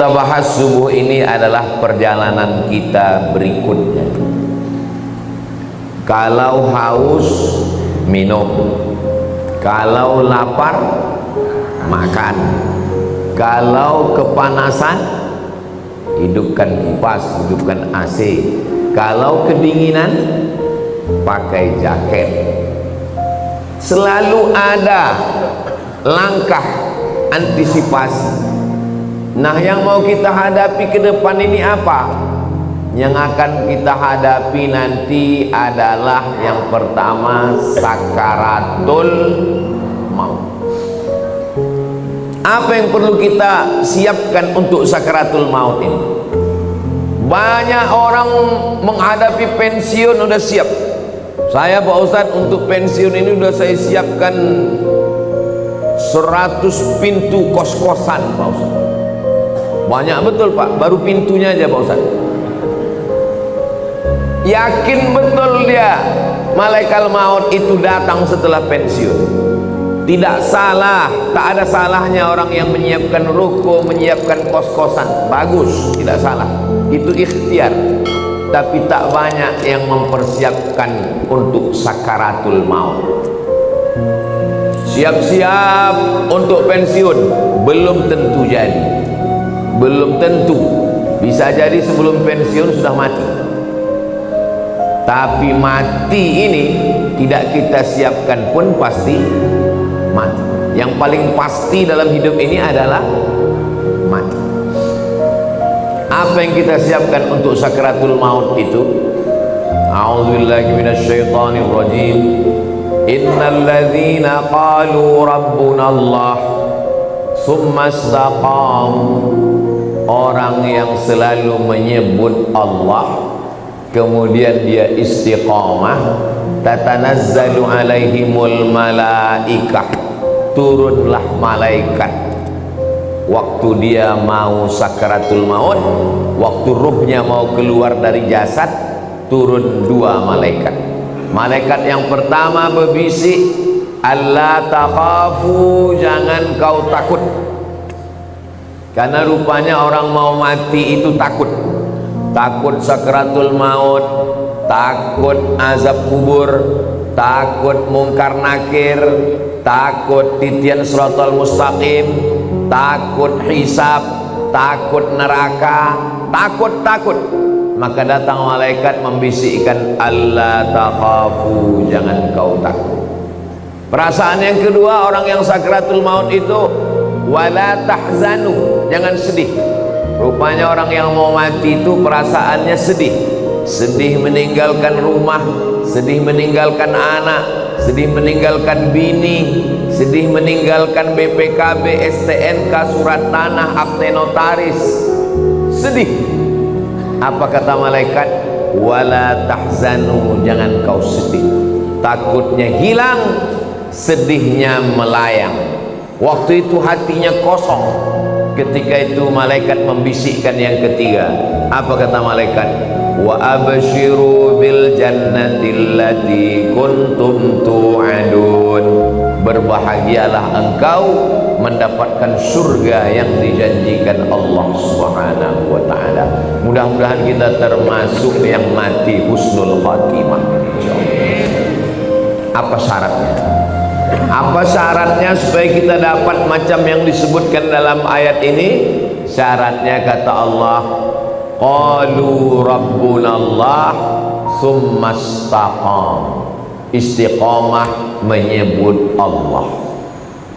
kita bahas subuh ini adalah perjalanan kita berikutnya. Kalau haus, minum. Kalau lapar, makan. Kalau kepanasan, hidupkan kipas, hidupkan AC. Kalau kedinginan, pakai jaket. Selalu ada langkah antisipasi. Nah, yang mau kita hadapi ke depan ini apa? Yang akan kita hadapi nanti adalah yang pertama, sakaratul maut. Apa yang perlu kita siapkan untuk sakaratul maut ini? Banyak orang menghadapi pensiun udah siap. Saya Pak Ustadz untuk pensiun ini udah saya siapkan 100 pintu kos-kosan Pak Ustadz. Banyak betul Pak, baru pintunya aja Pak Ustadz. Yakin betul dia malaikat maut itu datang setelah pensiun. Tidak salah, tak ada salahnya orang yang menyiapkan ruko, menyiapkan kos-kosan. Bagus, tidak salah. Itu ikhtiar. Tapi tak banyak yang mempersiapkan untuk sakaratul maut. Siap-siap untuk pensiun, belum tentu jadi. Belum tentu. Bisa jadi sebelum pensiun sudah mati. Tapi mati ini tidak kita siapkan pun pasti mati. Yang paling pasti dalam hidup ini adalah mati. Apa yang kita siapkan untuk sakaratul maut itu? A'udzubillahi minasyaitonir rajim. Innal ladzina qalu rabbuna Allah tsumma istaqamu. Orang yang selalu menyebut Allah kemudian dia istiqamah, tatanazzalu alaihimul malaikah, turunlah malaikat waktu dia mau sakaratul maut, waktu ruhnya mau keluar dari jasad, turun dua malaikat. Malaikat yang pertama berbisik, alla takhafu, jangan kau takut. Karena rupanya orang mau mati itu takut. Takut sakaratul maut, takut azab kubur, takut mungkar nakir, takut titian siratal mustaqim, takut hisab, takut neraka, takut. Maka datang malaikat membisikkan, alla takhafu, jangan kau takut. Perasaan yang kedua orang yang sakaratul maut itu, wala tahzanu, jangan sedih. Rupanya orang yang mau mati itu perasaannya sedih. Sedih meninggalkan rumah, sedih meninggalkan anak, sedih meninggalkan bini, sedih meninggalkan BPKB, STNK, surat tanah, akte notaris. Sedih. Apa kata malaikat? Wala tahzanu, jangan kau sedih. Takutnya hilang, sedihnya melayang. Waktu itu hatinya kosong. Ketika itu malaikat membisikkan yang ketiga. Apa kata malaikat? Wa abshiru bil jannati allati kuntum tu'adun. Berbahagialah engkau mendapatkan surga yang dijanjikan Allah Subhanahu wa taala. Mudah-mudahan kita termasuk yang mati husnul khatimah insyaallah. Apa syaratnya? Apa syaratnya supaya kita dapat macam yang disebutkan dalam ayat ini? Syaratnya kata Allah, qalu rabbunallah tsumma istaqam. Istiqamah menyebut Allah.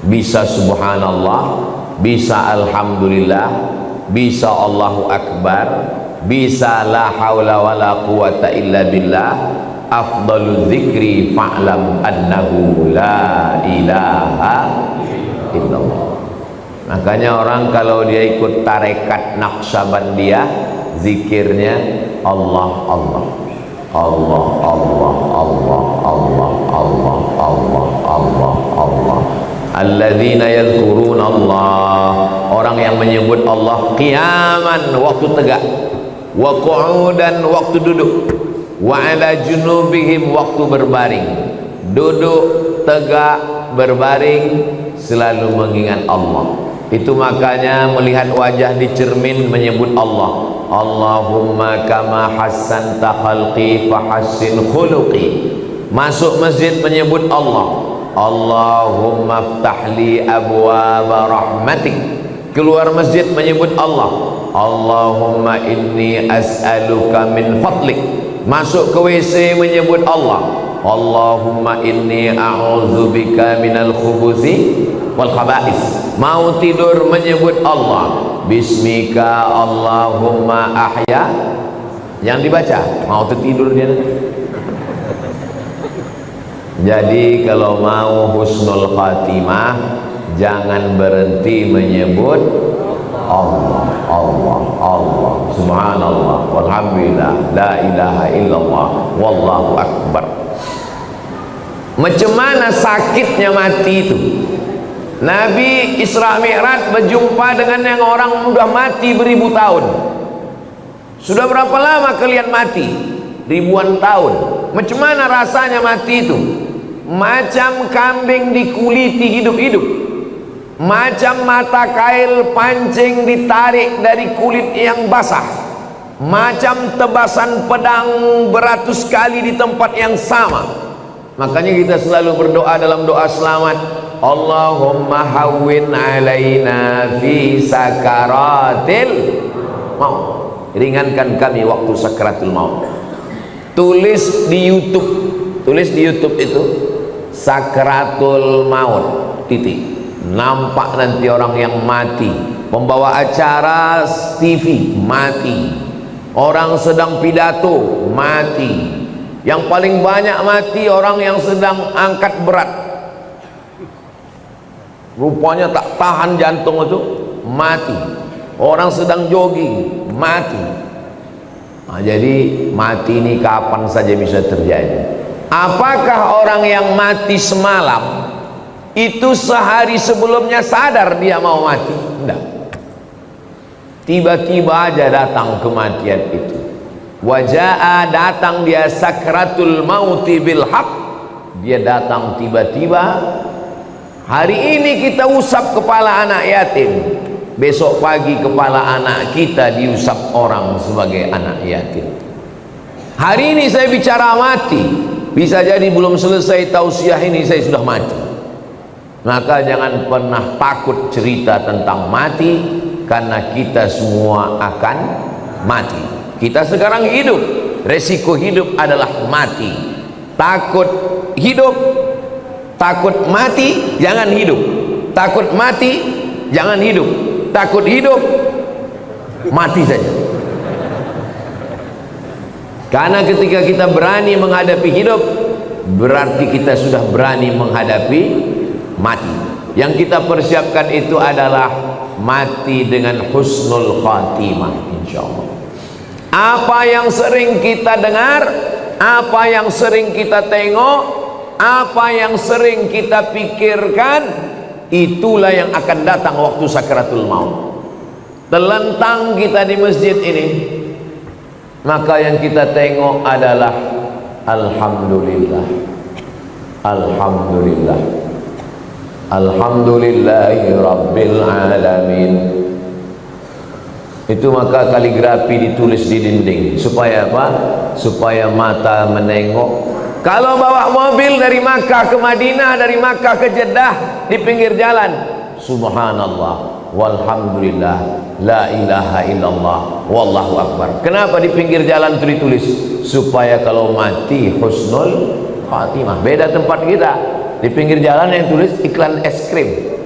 Bisa subhanallah, bisa alhamdulillah, bisa Allahu akbar, bisa la haula wala quwata illa billah. Afdalu dzikri fa'lam annahu la ilaha illallah. Makanya orang kalau dia ikut tarekat Naqsabandiyah, zikirnya Allah Allah Allah Allah Allah Allah Allah Allah Allah Allah. Alladzina yadhkuruna Allah, orang yang menyebut Allah qiyaman, waktu tegak, wa qu'udan, waktu duduk, wa ala junubihim, waktu berbaring. Duduk, tegak, berbaring, selalu mengingat Allah. Itu makanya melihat wajah di cermin menyebut Allah. Allahumma kama hassanta khalqi fahassin khuluqi. Masuk masjid menyebut Allah. Allahumma ftahli abwaaba rahmatik. Keluar masjid menyebut Allah. Allahumma inni as'aluka min fadlik. Masuk ke WC menyebut Allah. Allahumma inni a'udzubika minal khubuthi wal khaba'is. Mau tidur menyebut Allah. Bismika Allahumma ahya. Yang dibaca mau tertidur dia nanti. Jadi kalau mau husnul khatimah, jangan berhenti menyebut Allah, Allah, Allah, subhanallah, walhamdulillah, la ilaha illallah, wallahu akbar. Macam mana sakitnya mati itu? Nabi Isra Mi'raj berjumpa dengan yang orang sudah mati beribu tahun. Sudah berapa lama kalian mati? Ribuan tahun. Macam mana rasanya mati itu? Macam kambing dikuliti hidup-hidup, macam mata kail pancing ditarik dari kulit yang basah, macam tebasan pedang beratus kali di tempat yang sama. Makanya kita selalu berdoa dalam doa selamat, Allahumma hawwin alaina fi sakaratil maut. Ringankan kami waktu sakaratul maut. Tulis di YouTube itu sakratul maut titik. Nampak nanti orang yang mati, pembawa acara TV mati, orang sedang pidato mati, yang paling banyak mati orang yang sedang angkat berat, rupanya tak tahan jantung itu mati, orang sedang jogging mati. Nah, jadi mati ini kapan saja bisa terjadi. Apakah orang yang mati semalam itu sehari sebelumnya sadar dia mau mati? Tidak. Tiba-tiba aja datang kematian itu. Wajaa, datang dia sakratul mauti bil haq. Dia datang tiba-tiba. Hari ini kita usap kepala anak yatim, besok pagi kepala anak kita diusap orang sebagai anak yatim. Hari ini saya bicara mati, bisa jadi belum selesai tausiah ini saya sudah mati. Maka jangan pernah takut cerita tentang mati, karena kita semua akan mati. Kita sekarang hidup, resiko hidup adalah mati. Takut hidup, takut mati, jangan hidup. Takut mati, jangan hidup. Takut hidup, mati saja. Karena ketika kita berani menghadapi hidup, berarti kita sudah berani menghadapi mati. Yang kita persiapkan itu adalah mati dengan husnul khatimah, insyaallah. Apa yang sering kita dengar, apa yang sering kita tengok, apa yang sering kita pikirkan, itulah yang akan datang waktu sakaratul maut. Terlentang kita di masjid ini, maka yang kita tengok adalah alhamdulillah, alhamdulillah, alhamdulillahi rabbil alamin. Itu maka kaligrafi ditulis di dinding. Supaya apa? Supaya mata menengok. Kalau bawa mobil dari Makkah ke Madinah, dari Makkah ke Jeddah, di pinggir jalan, subhanallah walhamdulillah, la ilaha illallah, wallahu akbar. Kenapa di pinggir jalan itu ditulis? Supaya kalau mati husnul khatimah. Beda tempat kita, di pinggir jalan yang tulis iklan es krim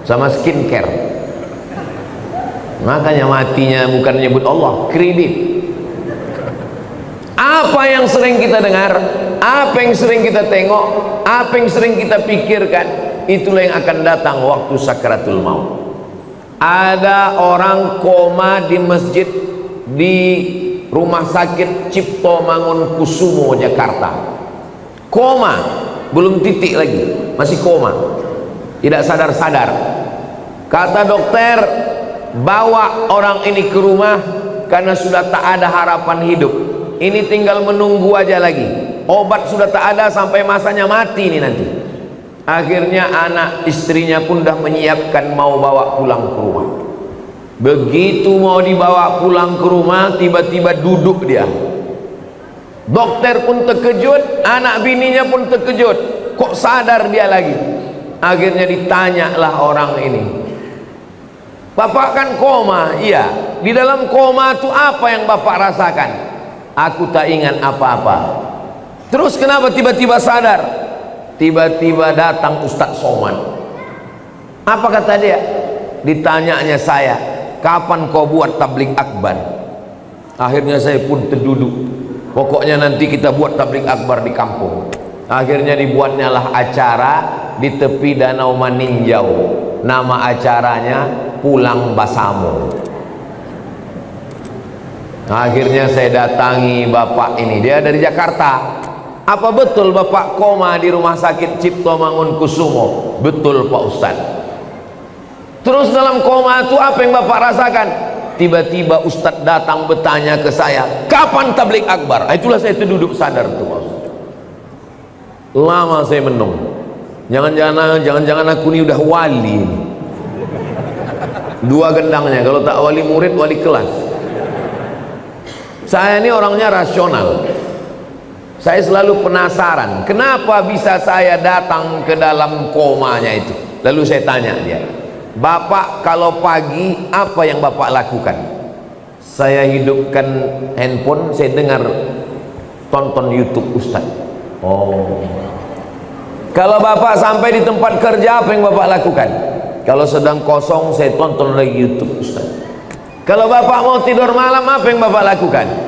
sama skincare. Makanya matinya bukan menyebut Allah, kredit. Apa yang sering kita dengar, apa yang sering kita tengok, apa yang sering kita pikirkan, itulah yang akan datang waktu sakaratul maut. Ada orang koma di masjid di Rumah Sakit Cipto Mangunkusumo Jakarta. Koma, belum titik lagi, masih koma, tidak sadar-sadar. Kata dokter, bawa orang ini ke rumah karena sudah tak ada harapan hidup. Ini tinggal menunggu aja lagi. Obat sudah tak ada, sampai masanya mati ini nanti. Akhirnya anak istrinya pun dah menyiapkan mau bawa pulang ke rumah. Begitu mau dibawa pulang ke rumah, tiba-tiba duduk dia. Dokter pun terkejut, anak bininya pun terkejut. Kok sadar dia lagi? Akhirnya ditanyalah orang ini, "Bapak kan koma?" "Iya." "Di dalam koma itu apa yang bapak rasakan?" "Aku tak ingat apa-apa." "Terus kenapa tiba-tiba sadar?" Tiba-tiba datang Ustadz Somad. Apa kata dia? Ditanyanya saya, "Kapan kau buat tabligh akbar?" Akhirnya saya pun terduduk. Pokoknya nanti kita buat tabligh akbar di kampung. Akhirnya dibuatnya lah acara di tepi Danau Maninjau. Nama acaranya Pulang Basamo. Akhirnya saya datangi bapak ini, dia dari Jakarta. "Apa betul bapak koma di rumah sakit Cipto Mangunkusumo?" "Betul Pak Ustaz." "Terus dalam koma itu apa yang bapak rasakan?" Tiba-tiba Ustadz datang bertanya ke saya, "Kapan tabligh akbar?" Itulah saya terduduk sadar tuh Pak Ustaz. Lama saya menung. Jangan-jangan aku ini udah wali. Dua gendangnya, kalau tak wali murid, wali kelas. Saya ini orangnya rasional. Saya selalu penasaran, kenapa bisa saya datang ke dalam komanya itu. Lalu saya tanya dia, "Bapak kalau pagi apa yang bapak lakukan?" Saya hidupkan handphone, saya dengar tonton YouTube Ustaz. "Oh." "Kalau bapak sampai di tempat kerja apa yang bapak lakukan?" "Kalau sedang kosong saya tonton lagi YouTube Ustaz." "Kalau bapak mau tidur malam apa yang bapak lakukan?"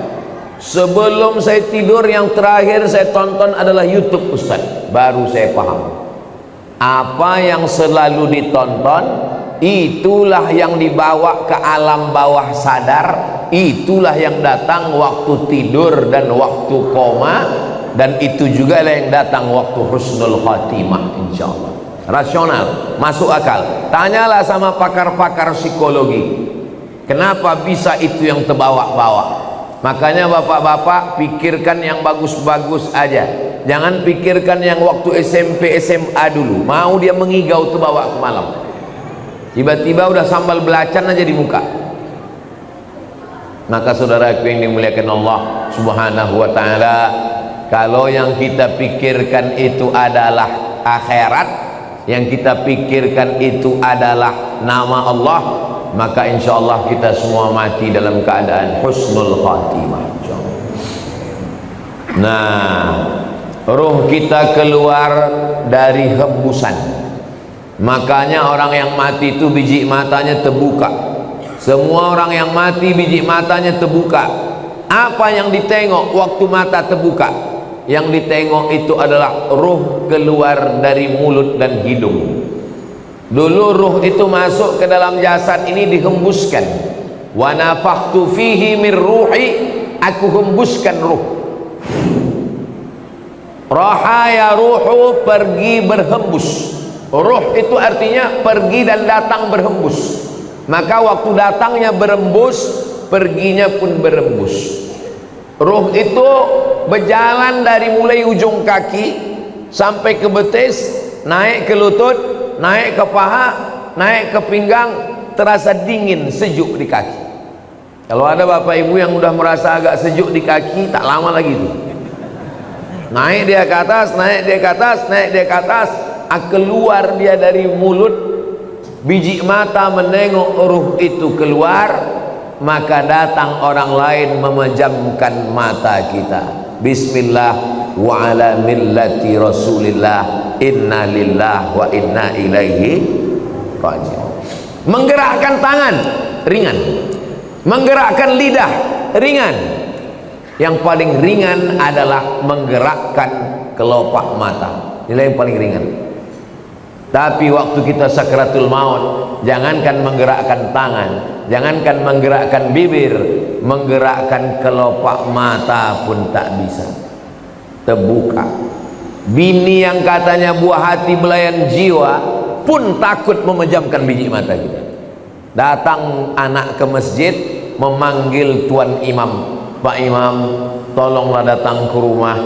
"Sebelum saya tidur yang terakhir saya tonton adalah YouTube Ustaz." Baru saya paham, apa yang selalu ditonton itulah yang dibawa ke alam bawah sadar, itulah yang datang waktu tidur dan waktu koma, dan itu juga lah yang datang waktu husnul khatimah, insyaallah. Rasional, masuk akal. Tanyalah sama pakar-pakar psikologi, kenapa bisa itu yang terbawa-bawa. Makanya bapak-bapak pikirkan yang bagus-bagus aja, jangan pikirkan yang waktu SMP SMA dulu. Mau dia mengigau tuh bawa ke malam, tiba-tiba udah sambal belacan aja di muka. Maka saudaraku yang dimuliakan Allah subhanahu wa ta'ala, kalau yang kita pikirkan itu adalah akhirat, yang kita pikirkan itu adalah nama Allah, maka insya Allah kita semua mati dalam keadaan husnul khatimah, insyaallah. Nah, ruh kita keluar dari hembusan. Makanya orang yang mati itu biji matanya terbuka. Semua orang yang mati biji matanya terbuka. Apa yang ditengok waktu mata terbuka? Yang ditengok itu adalah ruh keluar dari mulut dan hidung. Dulu ruh itu masuk ke dalam jasad ini dihembuskan. Wa nafakhtu fihi min ruhi, aku hembuskan ruh. Rahaya ruhu, pergi berhembus. Ruh itu artinya pergi dan datang berhembus. Maka waktu datangnya berembus, perginya pun berembus. Ruh itu berjalan dari mulai ujung kaki sampai ke betis, naik ke lutut, naik ke paha, naik ke pinggang, terasa dingin, sejuk di kaki. Kalau ada bapak ibu yang udah merasa agak sejuk di kaki, tak lama lagi itu. Naik dia ke atas, naik dia ke atas, naik dia ke atas, keluar dia dari mulut, biji mata menengok ruh itu keluar, maka datang orang lain memejamkan mata kita. Bismillah wa ala millati Rasulillah, inna lillah wa inna ilaihi raji'un. Menggerakkan tangan ringan, menggerakkan lidah ringan. Yang paling ringan adalah menggerakkan kelopak mata. Inilah yang paling ringan. Tapi waktu kita sakratul maut, jangankan menggerakkan tangan, jangankan menggerakkan bibir, menggerakkan kelopak mata pun tak bisa. Terbuka. Bini yang katanya buah hati belayan jiwa pun takut memejamkan biji mata kita. Datang anak ke masjid memanggil tuan imam, "Pak Imam, tolonglah datang ke rumah.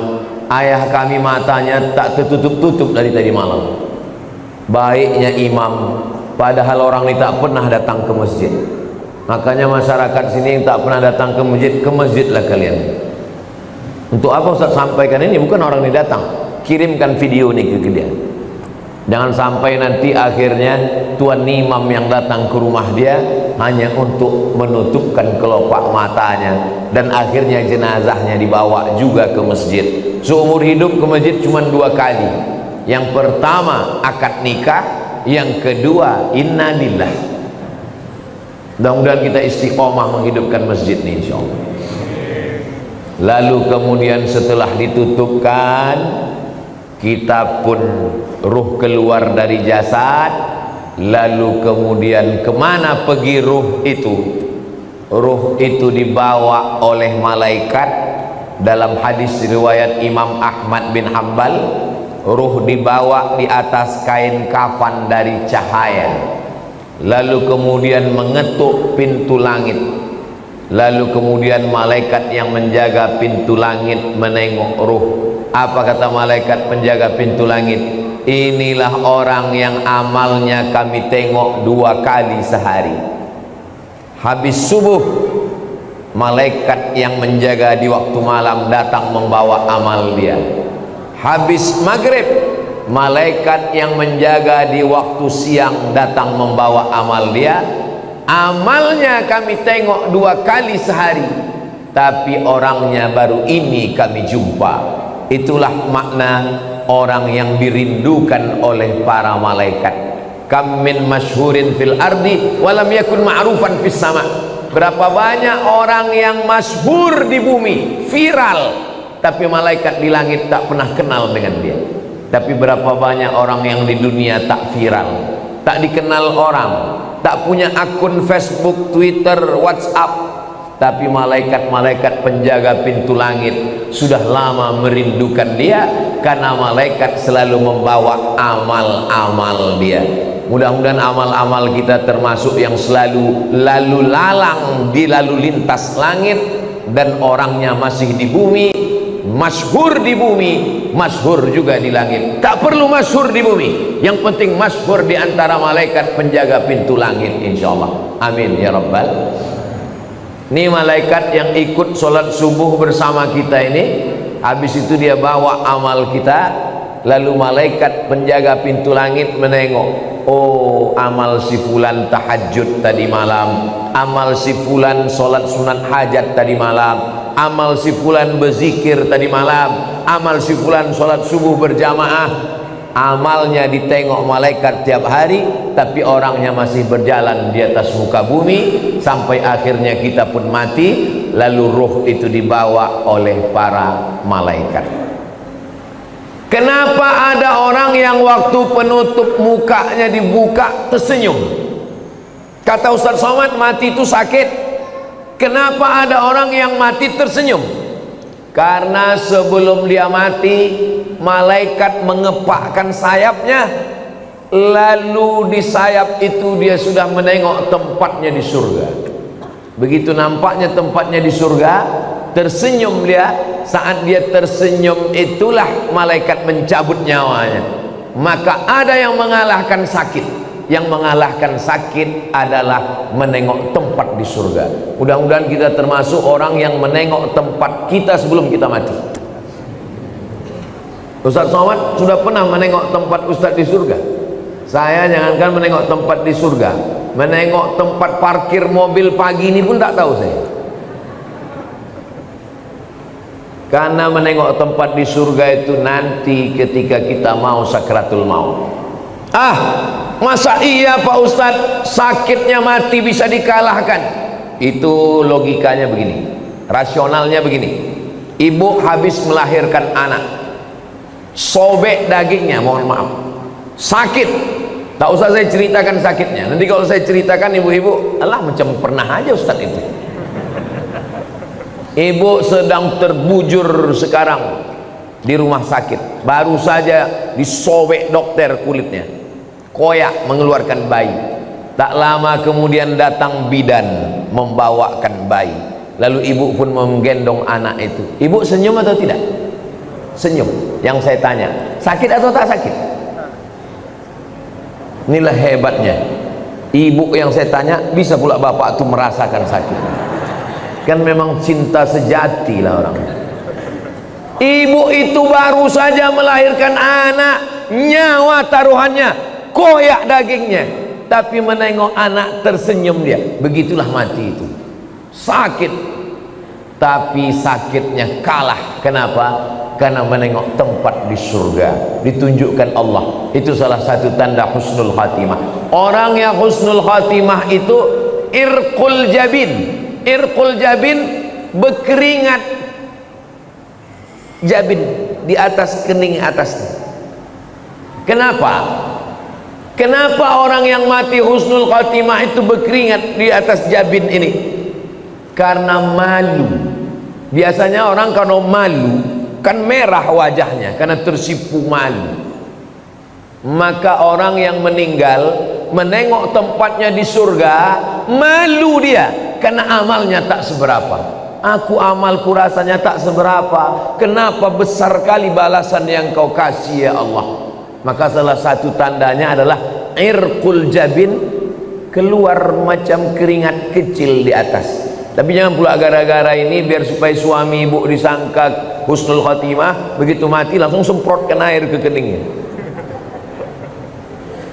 Ayah kami matanya tak tertutup-tutup dari tadi malam. baiknya imam, padahal orang ini tak pernah datang ke masjid. Makanya masyarakat sini yang tak pernah datang ke masjidlah kalian. Untuk apa Ustaz sampaikan ini? Bukan orang ini datang, kirimkan video ini ke kalian. Jangan sampai nanti akhirnya tuan imam yang datang ke rumah dia hanya untuk menutupkan kelopak matanya, dan akhirnya jenazahnya dibawa juga ke masjid. Seumur hidup ke masjid cuma 2 kali. Yang pertama akad nikah, yang kedua innalillah. Mudah-mudahan kita istiqomah menghidupkan masjid ini insyaallah. Lalu kemudian setelah ditutupkan, kita pun ruh keluar dari jasad. Lalu kemudian kemana pergi ruh itu? Ruh itu dibawa oleh malaikat. Dalam hadis riwayat Imam Ahmad bin Hanbal, ruh dibawa di atas kain kafan dari cahaya, lalu kemudian mengetuk pintu langit. Lalu kemudian malaikat yang menjaga pintu langit menengok ruh. Apa kata malaikat penjaga pintu langit? Inilah orang yang amalnya kami tengok 2 kali sehari. Habis subuh, malaikat yang menjaga di waktu malam datang membawa amal dia. Habis maghrib, malaikat yang menjaga di waktu siang datang membawa amal dia. Amalnya kami tengok 2 kali sehari, tapi orangnya baru ini kami jumpa. Itulah makna orang yang dirindukan oleh para malaikat. Kam min masyhurin fil ardi walam yakun ma'rufan fis sama. Berapa banyak orang yang masyhur di bumi, viral, tapi malaikat di langit tak pernah kenal dengan dia. Tapi berapa banyak orang yang di dunia tak viral, tak dikenal orang, tak punya akun Facebook, Twitter, WhatsApp, tapi malaikat-malaikat penjaga pintu langit sudah lama merindukan dia, karena malaikat selalu membawa amal-amal dia. Mudah-mudahan amal-amal kita termasuk yang selalu lalu lalang di lalu lintas langit, dan orangnya masih di bumi, masyhur di bumi, masyhur juga di langit. Tak perlu masyhur di bumi, yang penting masyhur di antara malaikat penjaga pintu langit insyaallah. Amin ya rabbal. Ini malaikat yang ikut sholat subuh bersama kita ini, habis itu dia bawa amal kita. Lalu malaikat penjaga pintu langit menengok, oh amal si fulan tahajud tadi malam, amal si fulan sholat sunat hajat tadi malam, amal si fulan berzikir tadi malam, amal si fulan sholat subuh berjamaah. Amalnya ditengok malaikat tiap hari, tapi orangnya masih berjalan di atas muka bumi, sampai akhirnya kita pun mati. Lalu ruh itu dibawa oleh para malaikat. Kenapa ada orang yang waktu penutup mukanya dibuka tersenyum? Kata Ustaz Somad, mati itu sakit. Kenapa ada orang yang mati tersenyum? Karena sebelum dia mati, malaikat mengepakkan sayapnya, lalu di sayap itu dia sudah menengok tempatnya di surga. Begitu nampaknya tempatnya di surga, tersenyum dia. Saat dia tersenyum itulah malaikat mencabut nyawanya. Maka ada yang mengalahkan sakit. Yang mengalahkan sakit adalah menengok tempat di surga. Mudah-mudahan kita termasuk orang yang menengok tempat kita sebelum kita mati. Ustaz Somad sudah pernah menengok tempat Ustaz di surga. Saya jangankan menengok tempat di surga, menengok tempat parkir mobil pagi ini pun tak tahu saya. Karena menengok tempat di surga itu nanti ketika kita mau sakratul maut. Masa iya Pak Ustadz, sakitnya mati bisa dikalahkan? Itu logikanya begini, rasionalnya begini. Ibu habis melahirkan anak, sobek dagingnya, mohon maaf, sakit. Tak usah saya ceritakan sakitnya. Nanti kalau saya ceritakan ibu-ibu, alah macam pernah aja Ustadz itu. Ibu sedang terbujur sekarang di rumah sakit, baru saja disobek dokter kulitnya, koyak mengeluarkan bayi. Tak lama kemudian datang bidan membawakan bayi, lalu ibu pun menggendong anak itu. Ibu senyum atau tidak? Senyum. Yang saya tanya, sakit atau tak sakit? Inilah hebatnya. Ibu yang saya tanya, bisa pula bapak tuh merasakan sakit. Kan memang cinta sejati lah orang. Ibu itu baru saja melahirkan anak, nyawa taruhannya, koyak dagingnya, tapi menengok anak tersenyum dia. Begitulah mati itu. Sakit, tapi sakitnya kalah. Kenapa? Karena menengok tempat di surga, ditunjukkan Allah. Itu salah satu tanda husnul khatimah. Orang yang husnul khatimah itu irqul jabin. Irqul jabin, berkeringat jabin di atas kening atasnya. Kenapa? Kenapa orang yang mati husnul khatimah itu berkeringat di atas jabin ini? Karena malu. Biasanya orang kalau malu kan merah wajahnya karena tersipu malu. Maka orang yang meninggal menengok tempatnya di surga, malu dia karena amalnya tak seberapa. Aku amalku rasanya tak seberapa, kenapa besar kali balasan yang kau kasih ya Allah. Maka salah satu tandanya adalah irqul jabin, keluar macam keringat kecil di atas. Tapi jangan pula gara-gara ini biar supaya suami ibu disangka husnul khatimah, begitu mati langsung semprotkan air ke keningnya.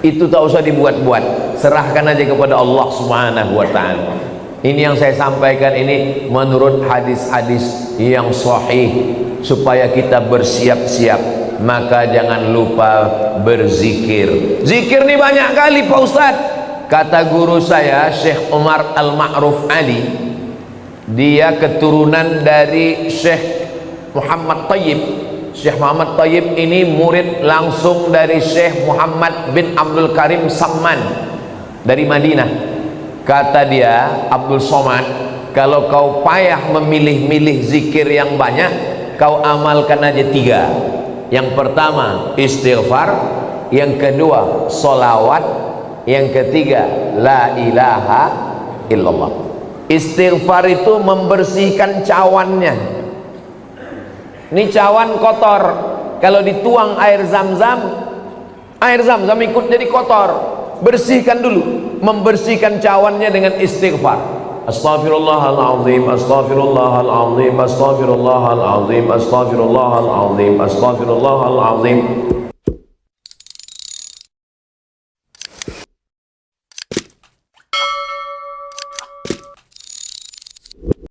Itu tak usah dibuat-buat, serahkan aja kepada Allah Subhanahu wa ta'ala. Ini yang saya sampaikan ini menurut hadis-hadis yang sahih, supaya kita bersiap-siap. Maka jangan lupa berzikir. Zikir ini banyak kali Pak Ustadz. Kata guru saya Syekh Umar Al-Ma'ruf Ali, dia keturunan dari Syekh Muhammad Tayyib. Syekh Muhammad Tayyib ini murid langsung dari Syekh Muhammad bin Abdul Karim Samman dari Madinah. Kata dia, Abdul Somad, kalau kau payah memilih-milih zikir yang banyak, kau amalkan aja 3. Yang pertama istighfar, yang kedua solawat, yang ketiga la ilaha illallah. Istighfar itu membersihkan cawannya. Ini cawan kotor, kalau dituang air zam-zam ikut jadi kotor. Bersihkan dulu, membersihkan cawannya dengan istighfar. Astaghfirullahaladzim, astaghfirullahaladzim, astaghfirullahaladzim, astaghfirullahaladzim, astaghfirullahaladzim.